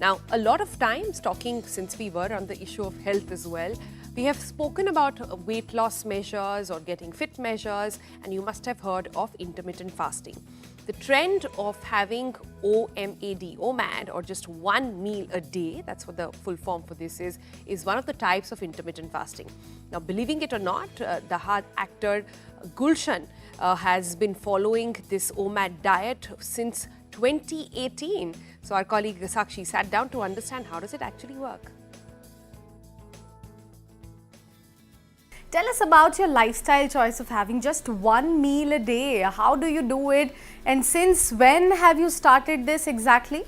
Now, a lot of times talking, since we were on the issue of health as well, we have spoken about weight loss measures or getting fit measures, and you must have heard of intermittent fasting. The trend of having OMAD, or just one meal a day, that's what the full form for this is one of the types of intermittent fasting. Now, believing it or not, the hard actor Gulshan has been following this OMAD diet since 2018. So our colleague Sakshi sat down to understand how does it actually work. Tell us about your lifestyle choice of having just one meal a day. How do you do it? And since when have you started this exactly?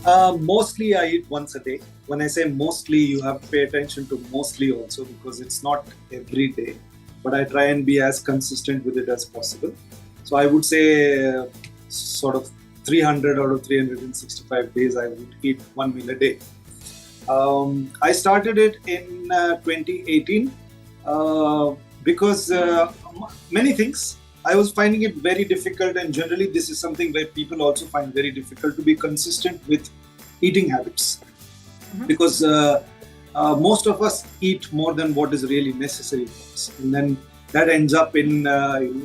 Mostly I eat once a day. When I say mostly, you have to pay attention to mostly also, because it's not every day. But I try and be as consistent with it as possible. So I would say sort of 300 out of 365 days I would eat one meal a day. I started it in 2018 because many things. I was finding it very difficult, and generally this is something where people also find very difficult to be consistent with eating habits, because most of us eat more than what is really necessary for us, and then that ends up in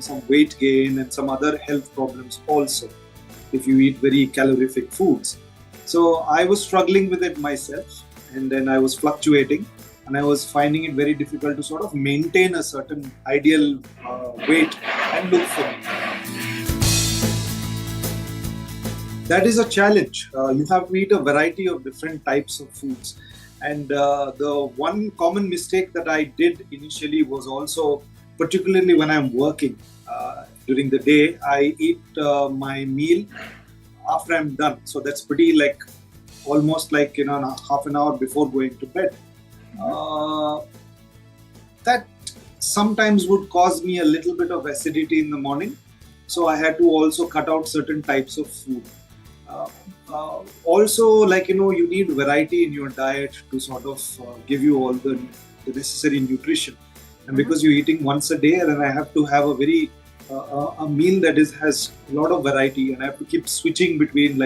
some weight gain and some other health problems also if you eat very calorific foods. So I was struggling with it myself, and then I was fluctuating, and I was finding it very difficult to sort of maintain a certain ideal weight and look for me. That is a challenge. You have to eat a variety of different types of foods. And the one common mistake that I did initially was also, particularly when I'm working during the day, I eat my meal after I'm done. So that's pretty almost like half an hour before going to bed. That sometimes would cause me a little bit of acidity in the morning. So I had to also cut out certain types of food. Also, you need variety in your diet to sort of give you all the necessary nutrition. And because you're eating once a day, then I have to have a very a meal that has a lot of variety, and I have to keep switching between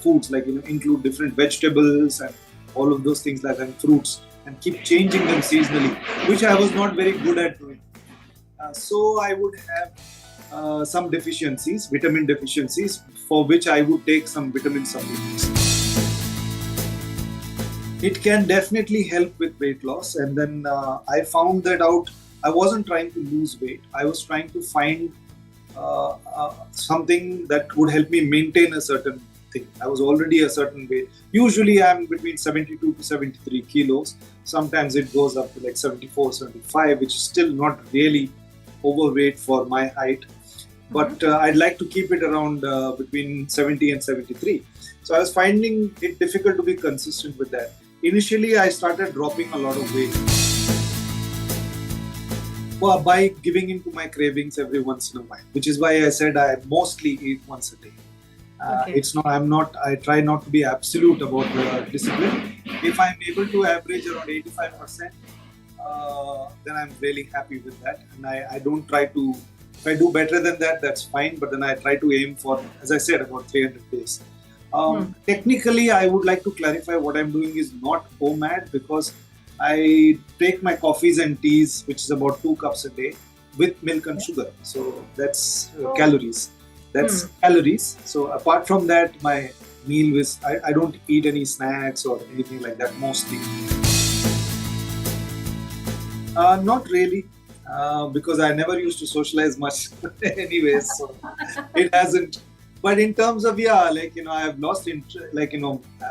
foods, include different vegetables and all of those things and fruits, and keep changing them seasonally, which I was not very good at doing. So I would have some deficiencies, vitamin deficiencies, for which I would take some vitamin supplements. It can definitely help with weight loss, and then I found that out. I wasn't trying to lose weight. I was trying to find something that would help me maintain a certain thing. I was already a certain weight. Usually I'm between 72 to 73 kilos. Sometimes it goes up to 74, 75, which is still not really overweight for my height. But I'd like to keep it around between 70 and 73. So I was finding it difficult to be consistent with that. Initially, I started dropping a lot of weight by giving in to my cravings every once in a while, which is why I said I mostly eat once a day. It's not. I try not to be absolute about the discipline. If I'm able to average around 85%, then I'm really happy with that. And I don't try to. If I do better than that, that's fine. But then I try to aim for, as I said, about 300 days. Technically, I would like to clarify what I'm doing is not OMAD, because I take my coffees and teas, which is about 2 cups a day, with milk and sugar. So that's calories. That's calories. So apart from that, my meal is, I don't eat any snacks or anything like that mostly. Not really, because I never used to socialize much anyways, so it hasn't. But in terms of, I have lost interest,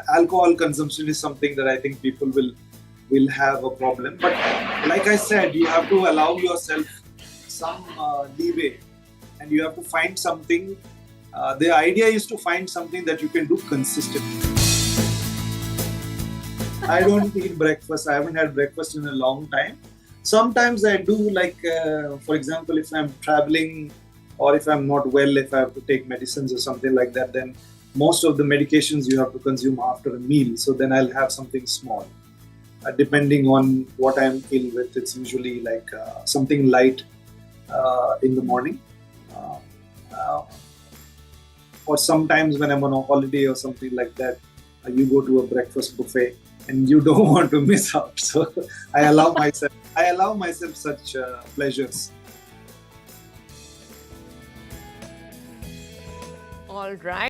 alcohol consumption is something that I think people will have a problem. But like I said, you have to allow yourself some leeway, and you have to find something. The idea is to find something that you can do consistently. I don't eat breakfast. I haven't had breakfast in a long time. Sometimes I do, for example, if I'm traveling or if I'm not well, if I have to take medicines or something like that, then most of the medications you have to consume after a meal. So then I'll have something small. Depending on what I'm ill with, it's usually something light in the morning. or sometimes when I'm on a holiday or something like that, you go to a breakfast buffet and you don't want to miss out. So I allow myself such pleasures. All right.